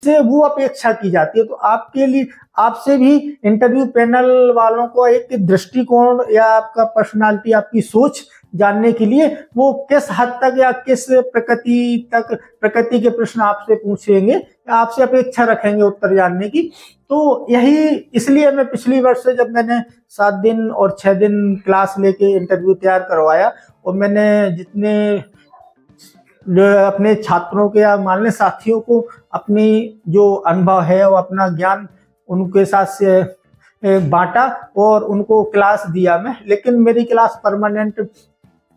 इससे वो अपेक्षा की जाती है। तो आपके लिए, आपसे भी इंटरव्यू पैनल वालों को एक दृष्टिकोण या आपका पर्सनालिटी, आपकी सोच जानने के लिए वो किस हद तक या किस प्रकृति के प्रश्न आपसे पूछेंगे या आपसे अपेक्षा रखेंगे उत्तर जानने की। तो यही इसलिए मैं पिछली वर्ष से, जब मैंने 7 दिन और 6 दिन क्लास लेके इंटरव्यू तैयार करवाया और मैंने जितने अपने छात्रों के या मान लें साथियों को अपनी जो अनुभव है और अपना ज्ञान उनके साथ से बांटा और उनको क्लास दिया मैं। लेकिन मेरी क्लास परमानेंट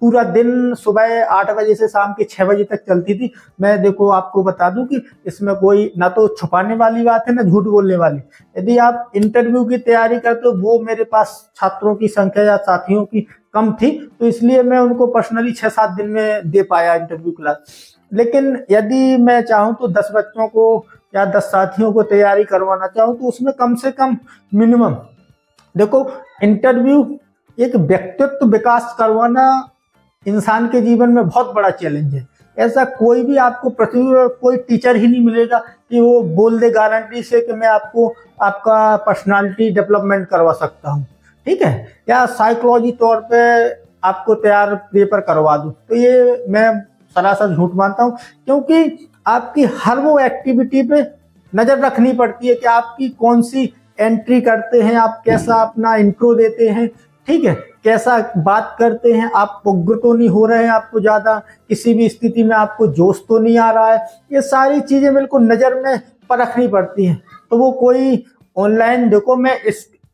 पूरा दिन सुबह 8 बजे से शाम के 6 बजे तक चलती थी। मैं देखो आपको बता दूं कि इसमें कोई ना तो छुपाने वाली बात है ना झूठ बोलने वाली। यदि आप इंटरव्यू की तैयारी करते हो, वो मेरे पास छात्रों की संख्या या साथियों की कम थी, तो इसलिए मैं उनको पर्सनली 6-7 दिन में दे पाया इंटरव्यू क्लास। लेकिन यदि मैं चाहूँ तो 10 बच्चों को या 10 साथियों को तैयारी करवाना चाहूँ तो उसमें कम से कम मिनिमम, देखो इंटरव्यू एक व्यक्तित्व विकास करवाना इंसान के जीवन में बहुत बड़ा चैलेंज है। ऐसा कोई भी आपको पृथ्वी पर कोई टीचर ही नहीं मिलेगा कि वो बोल दे गारंटी से कि मैं आपको आपका पर्सनालिटी डेवलपमेंट करवा सकता हूँ, ठीक है, या साइकोलॉजी तौर पे आपको तैयार पेपर करवा दूँ। तो ये मैं सरासर झूठ मानता हूँ, क्योंकि आपकी हर वो एक्टिविटी पे नजर रखनी पड़ती है कि आपकी कौन सी एंट्री करते हैं, आप कैसा अपना इंट्रो देते हैं, ठीक है, कैसा बात करते हैं, आप उग्र तो नहीं हो रहे हैं, आपको ज्यादा किसी भी स्थिति में आपको जोश तो नहीं आ रहा है। ये सारी चीजें बिल्कुल नजर में परखनी पड़ती हैं। तो वो कोई ऑनलाइन, देखो मैं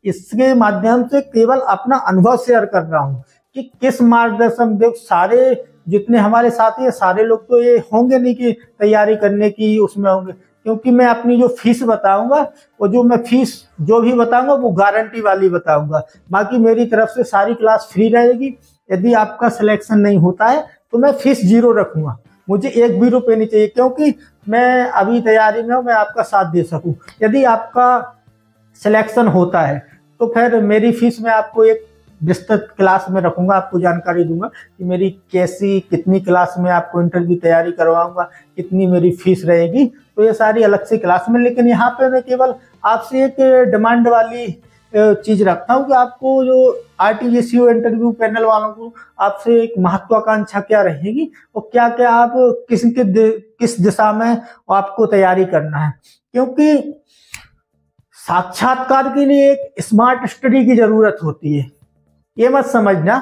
इसके माध्यम से केवल अपना अनुभव शेयर कर रहा हूँ कि किस मार्गदर्शन, देखो सारे जितने हमारे साथी हैं सारे लोग तो ये होंगे नहीं कि तैयारी करने की उसमें होंगे, क्योंकि मैं अपनी जो फीस बताऊंगा और जो मैं फीस जो भी बताऊंगा वो गारंटी वाली बताऊंगा। बाकी मेरी तरफ से सारी क्लास फ्री रहेगी। यदि आपका सिलेक्शन नहीं होता है तो मैं फीस 0 रखूंगा, मुझे 1 भी रुपये नहीं चाहिए, क्योंकि मैं अभी तैयारी में हूँ, मैं आपका साथ दे सकूं। यदि आपका सिलेक्शन होता है तो फिर मेरी फीस में आपको एक विस्तृत क्लास में रखूंगा, आपको जानकारी दूंगा कि मेरी कैसी कितनी क्लास में आपको इंटरव्यू तैयारी करवाऊंगा, कितनी मेरी फीस रहेगी। तो ये सारी अलग से क्लास में, लेकिन यहाँ पे मैं केवल आपसे एक डिमांड वाली चीज रखता हूँ कि आपको जो RTGCO इंटरव्यू पैनल वालों को आपसे एक महत्वाकांक्षा क्या रहेगी और क्या क्या आप किस दिशा में आपको तैयारी करना है। क्योंकि साक्षात्कार के लिए एक स्मार्ट स्टडी की जरूरत होती है। ये मत समझना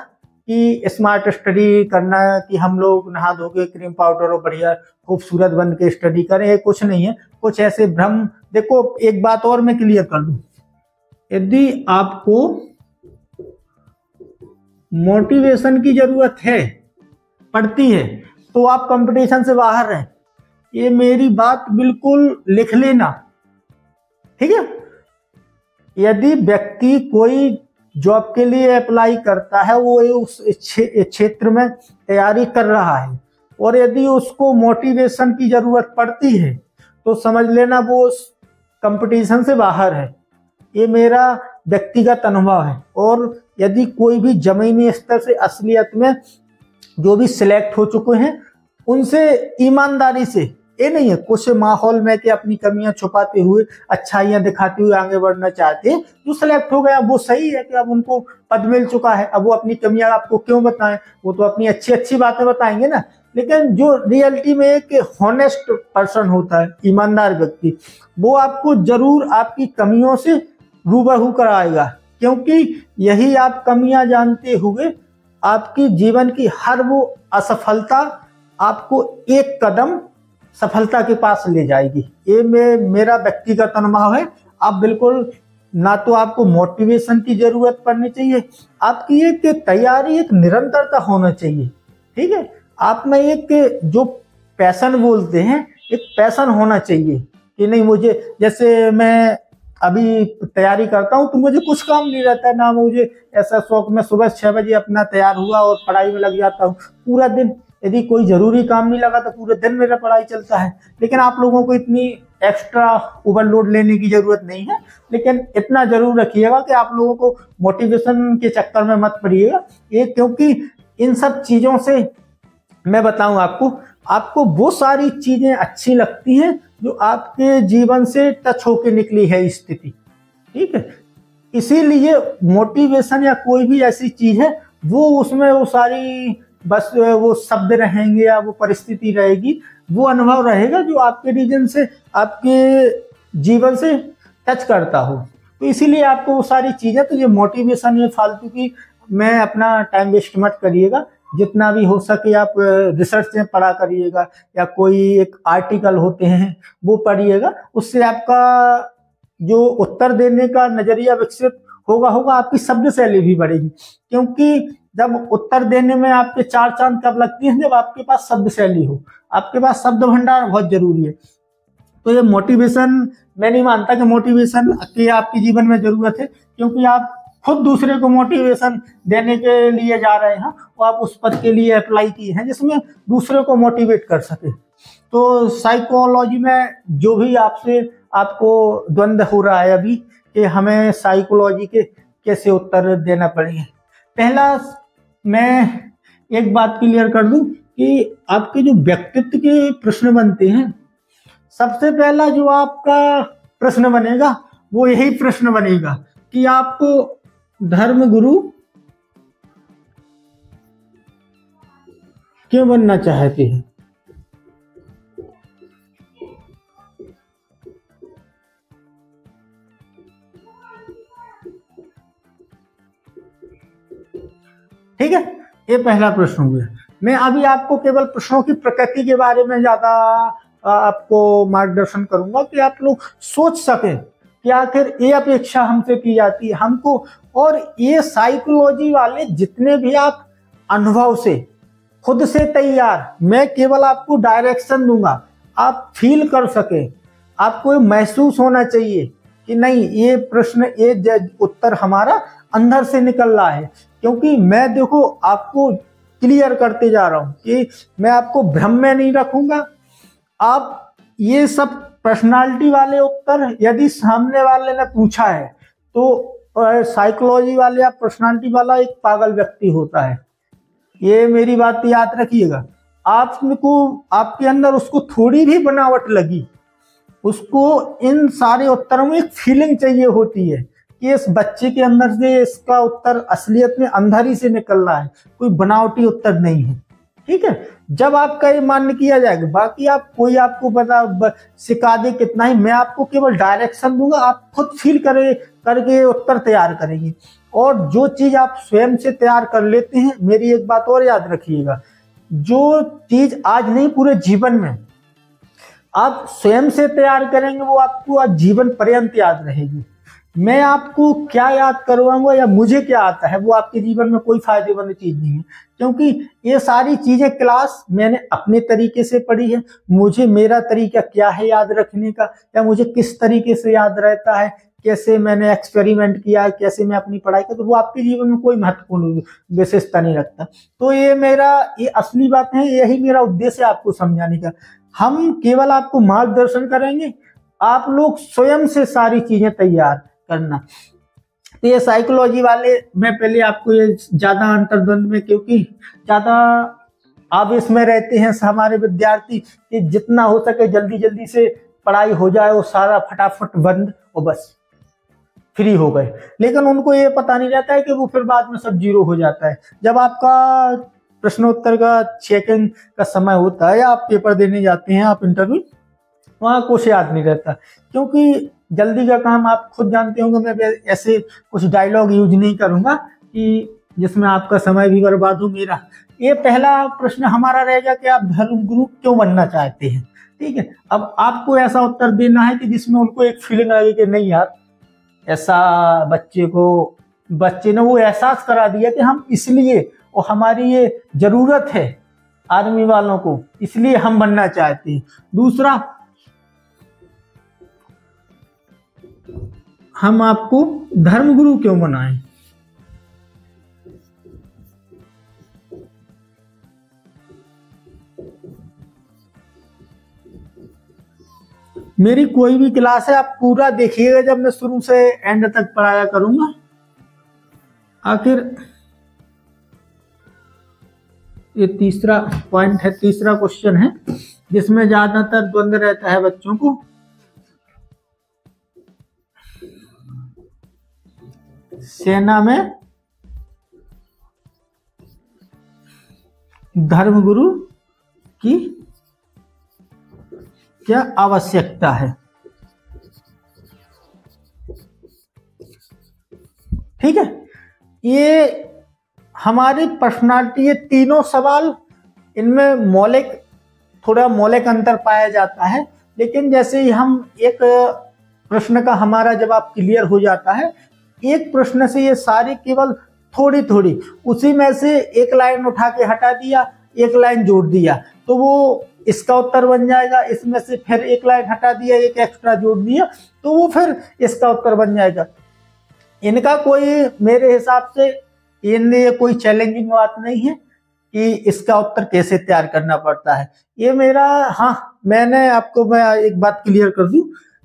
कि स्मार्ट स्टडी करना है कि हम लोग नहा धो के क्रीम पाउडर और बढ़िया खूबसूरत बन के स्टडी करें, ये कुछ नहीं है, कुछ ऐसे भ्रम। देखो एक बात और मैं क्लियर कर दूं, यदि आपको मोटिवेशन की जरूरत है, पड़ती है, तो आप कंपटीशन से बाहर रहें। ये मेरी बात बिल्कुल लिख लेना, ठीक है। यदि व्यक्ति कोई जॉब के लिए अप्लाई करता है, वो उस क्षेत्र में तैयारी कर रहा है और यदि उसको मोटिवेशन की जरूरत पड़ती है तो समझ लेना वो उस कंपटीशन से बाहर है। ये मेरा व्यक्तिगत अनुभव है। और यदि कोई भी जमीनी स्तर से असलियत में जो भी सिलेक्ट हो चुके हैं उनसे ईमानदारी से, ये नहीं है कुछ माहौल में कि अपनी कमियां छुपाते हुए अच्छाइयां दिखाते हुए आगे बढ़ना चाहते हैं, जो सिलेक्ट हो गया वो सही है कि अब उनको पद मिल चुका है, अब वो अपनी कमियां आपको क्यों बताएं, वो तो अपनी अच्छी अच्छी बातें बताएंगे ना। लेकिन जो रियलिटी में एक हॉनेस्ट पर्सन होता है, ईमानदार व्यक्ति, वो आपको जरूर आपकी कमियों से रूबरू कराएगा, क्योंकि यही आप कमियां जानते हुए आपकी जीवन की हर वो असफलता आपको एक कदम सफलता के पास ले जाएगी। ये मेरा व्यक्तिगत अनुभव है। आप बिल्कुल ना तो आपको मोटिवेशन की जरूरत पड़नी चाहिए, आपकी एक तैयारी एक निरंतरता होना चाहिए, ठीक है। आप में एक जो पैशन बोलते हैं, एक पैशन होना चाहिए कि नहीं, मुझे जैसे मैं अभी तैयारी करता हूँ तो मुझे कुछ काम नहीं रहता है ना, मुझे ऐसा शौक, मैं सुबह 6 बजे अपना तैयार हुआ और पढ़ाई में लग जाता हूँ पूरा दिन। यदि कोई जरूरी काम नहीं लगा तो पूरे दिन मेरा पढ़ाई चलता है। लेकिन आप लोगों को इतनी एक्स्ट्रा ओवरलोड लेने की जरूरत नहीं है, लेकिन इतना जरूर रखिएगा कि आप लोगों को मोटिवेशन के चक्कर में मत पड़िएगा। ये क्योंकि इन सब चीजों से मैं बताऊं आपको आपको वो सारी चीजें अच्छी लगती हैं जो आपके जीवन से टच होके निकली है स्थिति, ठीक है। इसीलिए मोटिवेशन या कोई भी ऐसी चीज है वो उसमें वो सारी बस वो शब्द रहेंगे या वो परिस्थिति रहेगी, वो अनुभव रहेगा जो आपके रीजन से, आपके जीवन से टच करता हो। तो इसीलिए आपको वो सारी चीजें, तो ये मोटिवेशन ये फालतू की, मैं अपना टाइम वेस्ट मत करिएगा। जितना भी हो सके आप रिसर्च में पढ़ा करिएगा या कोई एक आर्टिकल होते हैं वो पढ़िएगा, उससे आपका जो उत्तर देने का नजरिया विकसित होगा आपकी शब्द शैली भी बढ़ेगी। क्योंकि जब उत्तर देने में आपके चार चांद कब लगती हैं, जब आपके पास शब्द शैली हो, आपके पास शब्द भंडार बहुत जरूरी है। तो ये मोटिवेशन, मैं नहीं मानता कि मोटिवेशन की आपके जीवन में जरूरत है, क्योंकि आप खुद दूसरे को मोटिवेशन देने के लिए जा रहे हैं और आप उस पद के लिए अप्लाई किए हैं जिसमें दूसरे को मोटिवेट कर सके। तो साइकोलॉजी में जो भी आपको द्वंद्व हो रहा है अभी कि हमें साइकोलॉजी के कैसे उत्तर देना पड़ेगा, पहला मैं एक बात क्लियर कर दूं कि आपके जो व्यक्तित्व के प्रश्न बनते हैं, सबसे पहला जो आपका प्रश्न बनेगा वो यही प्रश्न बनेगा कि आप धर्म गुरु क्यों बनना चाहते हैं। ठीक है, ये पहला प्रश्न हो गया। मैं अभी आपको केवल प्रश्नों की प्रकृति के बारे में ज्यादा आपको मार्गदर्शन करूंगा कि आप लोग सोच सकें कि आखिर ये अपेक्षा हमसे की जाती है हमको। और ये साइकोलॉजी वाले जितने भी आप अनुभव से खुद से तैयार, मैं केवल आपको डायरेक्शन दूंगा, आप फील कर सके, आपको ये महसूस होना चाहिए कि नहीं ये प्रश्न, ये उत्तर हमारा अंदर से निकल रहा है। क्योंकि मैं देखो आपको क्लियर करते जा रहा हूं कि मैं आपको भ्रम में नहीं रखूंगा। आप ये सब पर्सनालिटी वाले उत्तर यदि सामने वाले ने पूछा है तो साइकोलॉजी वाले या पर्सनालिटी वाला एक पागल व्यक्ति होता है, ये मेरी बात याद रखिएगा। आपको आपके अंदर उसको थोड़ी भी बनावट लगी, उसको इन सारे उत्तरों में एक फीलिंग चाहिए होती है कि इस बच्चे के अंदर से इसका उत्तर असलियत में अंदर ही से निकल रहा है, कोई बनावटी उत्तर नहीं है। ठीक है, जब आपका ये मान्य किया जाएगा, बाकी आप कोई आपको पता सिखा दे कितना ही, मैं आपको केवल डायरेक्शन दूंगा, आप खुद फील करके उत्तर तैयार करेंगे। और जो चीज आप स्वयं से तैयार कर लेते हैं, मेरी एक बात और याद रखिएगा, जो चीज आज नहीं पूरे जीवन में आप स्वयं से तैयार करेंगे वो आपको आज जीवन पर्यंत याद रहेगी। मैं आपको क्या याद करवाऊंगा या मुझे क्या आता है वो आपके जीवन में कोई फायदेमंद चीज नहीं है, क्योंकि ये सारी चीजें क्लास मैंने अपने तरीके से पढ़ी है। मुझे मेरा तरीका क्या है याद रखने का, या मुझे किस तरीके से याद रहता है, कैसे मैंने एक्सपेरिमेंट किया है, कैसे मैं अपनी पढ़ाई कर, तो वो आपके जीवन में कोई महत्वपूर्ण विशेषता नहीं रखता। तो ये असली बात है, यही मेरा उद्देश्य है आपको समझाने का। हम केवल आपको मार्गदर्शन करेंगे, आप लोग स्वयं से सारी चीजें तैयार करना। तो ये साइकोलॉजी वाले, मैं पहले आपको ये ज्यादा अंतर्द्वंद में, क्योंकि ज्यादा आवेश में रहते हैं हमारे विद्यार्थी कि जितना हो सके जल्दी जल्दी से पढ़ाई हो जाए, वो सारा फटाफट बंद और बस फ्री हो गए। लेकिन उनको ये पता नहीं रहता है कि वो फिर बाद में सब जीरो हो जाता है। जब आपका प्रश्नोत्तर का चेकिंग का समय होता है या आप पेपर देने जाते हैं, आप इंटरव्यू, वहाँ कुछ याद नहीं रहता, क्योंकि जल्दी का काम आप खुद जानते होंगे। मैं ऐसे कुछ डायलॉग यूज नहीं करूंगा कि जिसमें आपका समय भी बर्बाद हो मेरा। ये पहला प्रश्न हमारा रहेगा कि आप धर्म गुरु क्यों बनना चाहते हैं। ठीक है, अब आपको ऐसा उत्तर देना है कि जिसमें उनको एक फीलिंग लगे कि नहीं यार, ऐसा बच्चे ने वो एहसास करा दिया कि हम इसलिए, और हमारी ये जरूरत है आर्मी वालों को, इसलिए हम बनना चाहते हैं। दूसरा, हम आपको धर्मगुरु क्यों बनाएं। मेरी कोई भी क्लास है आप पूरा देखिएगा, जब मैं शुरू से एंड तक पढ़ाया करूंगा। आखिर ये तीसरा पॉइंट है, तीसरा क्वेश्चन है जिसमें ज्यादातर द्वंद्व रहता है बच्चों को। सेना में धर्मगुरु की क्या आवश्यकता है। ठीक है, ये हमारी पर्सनालिटी, ये तीनों सवाल, इनमें मौलिक, थोड़ा मौलिक अंतर पाया जाता है, लेकिन जैसे ही हम एक प्रश्न का हमारा जवाब क्लियर हो जाता है, एक प्रश्न से ये सारी केवल थोड़ी थोड़ी, उसी में से एक लाइन उठा के हटा दिया, एक लाइन जोड़ दिया, तो वो इसका उत्तर बन जाएगा। इसमें से फिर एक लाइन हटा दिया, एक एक्स्ट्रा जोड़ दिया, तो वो फिर इसका उत्तर बन जाएगा। इनका कोई, मेरे हिसाब से ये कोई चैलेंजिंग बात नहीं है कि इसका उत्तर कैसे तैयार करना पड़ता है। ये मेरा, हाँ, मैं एक बात क्लियर कर दूं,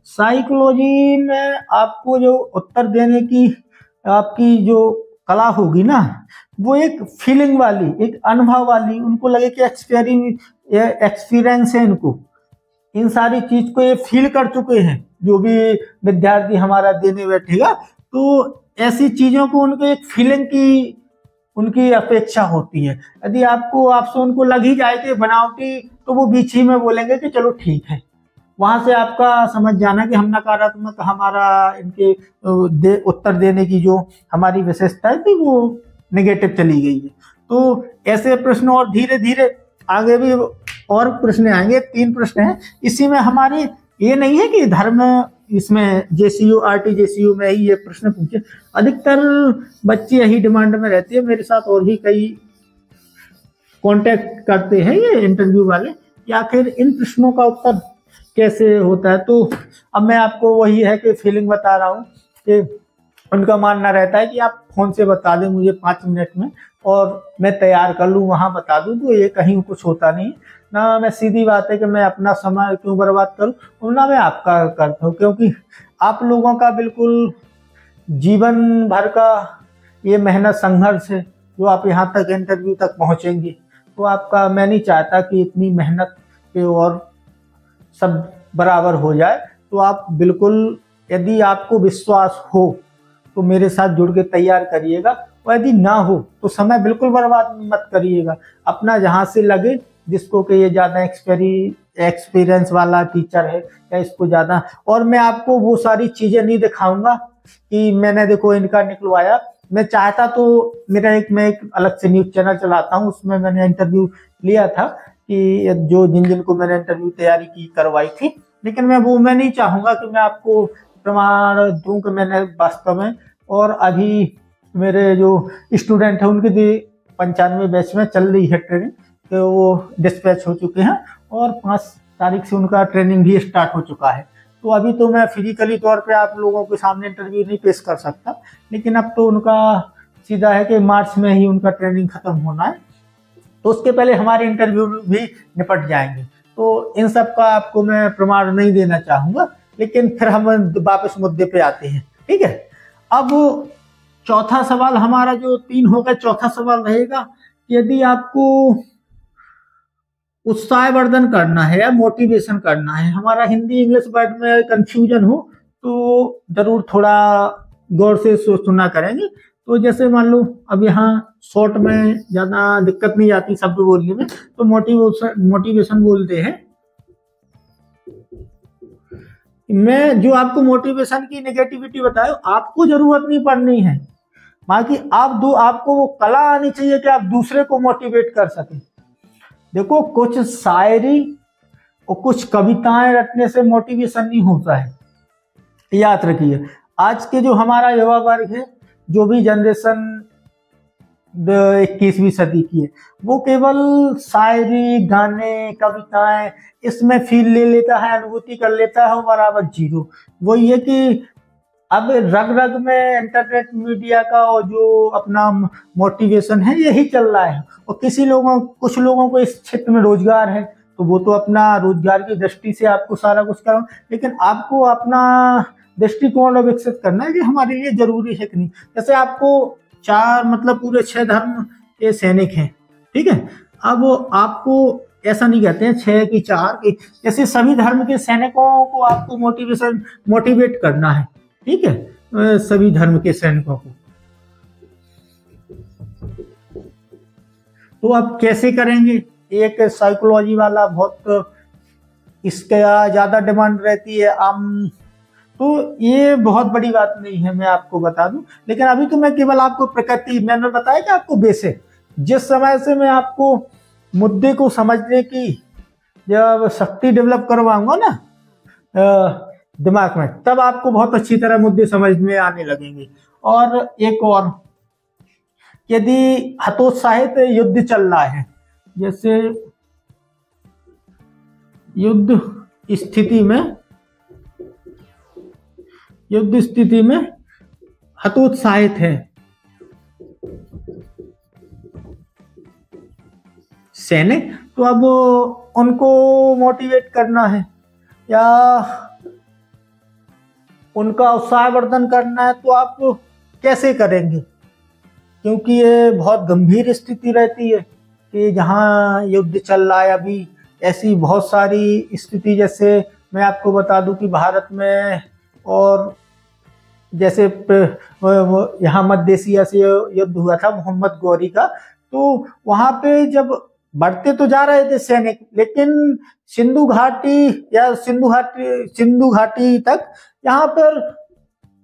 साइकोलॉजी में आपको जो उत्तर देने की आपकी जो कला होगी ना, वो एक फीलिंग वाली, एक अनुभव वाली, उनको लगे कि एक्सपीरियंस है इनको, इन सारी चीज को ये फील कर चुके हैं, जो भी विद्यार्थी हमारा देने बैठेगा, तो ऐसी चीजों को उनको एक फीलिंग की उनकी अपेक्षा होती है। यदि आपसे उनको लग ही जाए कि बनावटी, तो वो बीच ही में बोलेंगे कि चलो ठीक है। वहां से आपका समझ जाना कि हम नकारात्मक, हमारा इनके उत्तर देने की जो हमारी विशेषता है कि वो नेगेटिव चली गई है। तो ऐसे प्रश्न और धीरे धीरे आगे भी और प्रश्न आएंगे। 3 प्रश्न हैं इसी में हमारे, ये नहीं है कि धर्म, इसमें जेसीयू RT-JCU में ही ये प्रश्न पूछे। अधिकतर बच्चे यही डिमांड में रहती है, मेरे साथ और भी कई कांटेक्ट करते हैं ये इंटरव्यू वाले कि आखिर इन प्रश्नों का उत्तर कैसे होता है। तो अब मैं आपको वही है कि फीलिंग बता रहा हूँ कि उनका मानना रहता है कि आप फोन से बता दें मुझे 5 मिनट में और मैं तैयार कर लूँ, वहाँ बता दूँ, तो ये कहीं कुछ होता नहीं ना। मैं सीधी बात है कि मैं अपना समय क्यों बर्बाद करूँ, और ना मैं आपका करता हूँ, क्योंकि आप लोगों का बिल्कुल जीवन भर का ये मेहनत संघर्ष है, जो आप यहाँ तक इंटरव्यू तक पहुँचेंगे, तो आपका, मैं नहीं चाहता कि इतनी मेहनत के और सब बराबर हो जाए। तो आप बिल्कुल, यदि आपको विश्वास हो तो मेरे साथ जुड़ के तैयार करिएगा, और यदि ना हो तो समय बिल्कुल बर्बाद मत करिएगा। अपना जहाँ से लगे, जिसको कि ये ज़्यादा एक्सपीरियंस वाला टीचर है या इसको ज़्यादा, और मैं आपको वो सारी चीज़ें नहीं दिखाऊंगा कि मैंने देखो इनका निकलवाया। मैं चाहता तो मैं एक अलग से न्यूज़ चैनल चलाता हूँ, उसमें मैंने इंटरव्यू लिया था कि जिन को मैंने इंटरव्यू तैयारी करवाई थी, लेकिन मैं नहीं चाहूँगा कि मैं आपको प्रमाण दूं कि मैंने वास्तव में, और अभी मेरे जो स्टूडेंट हैं उनकी 95 बैच में चल रही है ट्रेनिंग, तो वो डिस्पैच हो चुके हैं और 5 तारीख से उनका ट्रेनिंग भी स्टार्ट हो चुका है। तो अभी तो मैं फिजिकली तौर पे आप लोगों के सामने इंटरव्यू नहीं पेश कर सकता, लेकिन अब तो उनका सीधा है कि मार्च में ही उनका ट्रेनिंग खत्म होना है, तो उसके पहले हमारे इंटरव्यू भी निपट जाएंगे। तो इन सब का आपको मैं प्रमाण नहीं देना चाहूँगा, लेकिन फिर हम वापस मुद्दे पे आते हैं। ठीक है, अब चौथा सवाल हमारा जो 3 हो गया, चौथा सवाल रहेगा यदि आपको उत्साहवर्धन करना है या मोटिवेशन करना है, हमारा हिंदी इंग्लिश वर्ड में कंफ्यूजन हो तो जरूर थोड़ा गौर से सुना करेंगे। तो जैसे मान लो अब यहाँ शॉर्ट में ज्यादा दिक्कत नहीं आती शब्द बोलने में, तो मोटिवेशन बोलते हैं। मैं जो आपको मोटिवेशन की नेगेटिविटी बताया, आपको जरूरत नहीं पड़नी है, बाकी आपको वो कला आनी चाहिए कि आप दूसरे को मोटिवेट कर सकें। देखो, कुछ शायरी और कुछ कविताएं रटने से मोटिवेशन नहीं होता है, याद रखिए। आज के जो हमारा युवा वर्ग है, जो भी जनरेशन 21वीं सदी की है, वो केवल शायरी, गाने, कविताएं इसमें फील ले लेता है, अनुभूति कर लेता है, और बराबर जीरो। वो ये कि अब रग रग में इंटरनेट मीडिया का और जो अपना मोटिवेशन है यही चल रहा है। और कुछ लोगों को इस क्षेत्र में रोजगार है, तो वो तो अपना रोजगार की दृष्टि से आपको सारा कुछ करो, लेकिन आपको अपना दृष्टिकोण विकसित करना है कि हमारे लिए जरूरी है कि नहीं। जैसे आपको 4 मतलब पूरे 6 धर्म के सैनिक हैं, ठीक है। अब आपको ऐसा नहीं कहते हैं 6 की 4 की, जैसे सभी धर्म के सैनिकों को आपको मोटिवेट करना है, ठीक है, सभी धर्म के सैनिकों को। तो आप कैसे करेंगे? एक साइकोलॉजी वाला बहुत इसका ज्यादा डिमांड रहती है तो ये बहुत बड़ी बात नहीं है, मैं आपको बता दूं। लेकिन अभी तो मैं केवल आपको प्रकृति, मैंने बताया कि आपको बेसिक, जिस समय से मैं आपको मुद्दे को समझने की जब शक्ति डेवलप करवाऊंगा ना दिमाग में, तब आपको बहुत अच्छी तरह मुद्दे समझ में आने लगेंगे। और एक और, यदि हतोत्साहित युद्ध चल रहा है, जैसे युद्ध स्थिति में हतोत्साहित है सैनिक, तो अब उनको मोटिवेट करना है या उनका उत्साहवर्धन करना है, तो आप कैसे करेंगे? क्योंकि ये बहुत गंभीर स्थिति रहती है कि जहाँ युद्ध चल रहा है अभी, ऐसी बहुत सारी स्थिति, जैसे मैं आपको बता दूं कि भारत में, और जैसे यहाँ मध्य एशिया से युद्ध हुआ था मोहम्मद गौरी का, तो वहां पे जब बढ़ते तो जा रहे थे सैनिक, लेकिन सिंधु घाटी तक यहाँ पर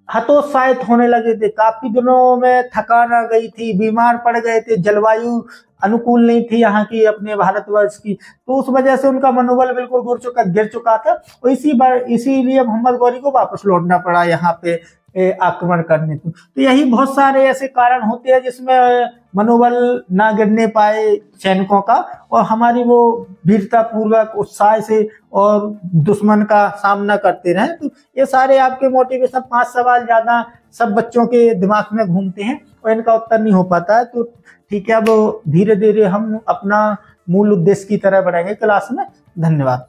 हतोत्साहित होने लगे थे। काफी दिनों में थकान आ गई थी, बीमार पड़ गए थे, जलवायु अनुकूल नहीं थी यहाँ की, अपने भारतवर्ष की, तो उस वजह से उनका मनोबल बिल्कुल गिर चुका था। और इसीलिए मोहम्मद गौरी को वापस लौटना पड़ा यहाँ पे आक्रमण करने को। तो यही बहुत सारे ऐसे कारण होते हैं जिसमें मनोबल ना गिरने पाए सैनिकों का, और हमारी वो वीरता पूर्वक उत्साह से और दुश्मन का सामना करते रहे। तो ये सारे आपके मोटिवेशन 5 सवाल ज्यादा सब बच्चों के दिमाग में घूमते हैं और इनका उत्तर नहीं हो पाता है। तो ठीक है, अब धीरे धीरे हम अपना मूल उद्देश्य की तरह बढ़ेंगे क्लास में। धन्यवाद।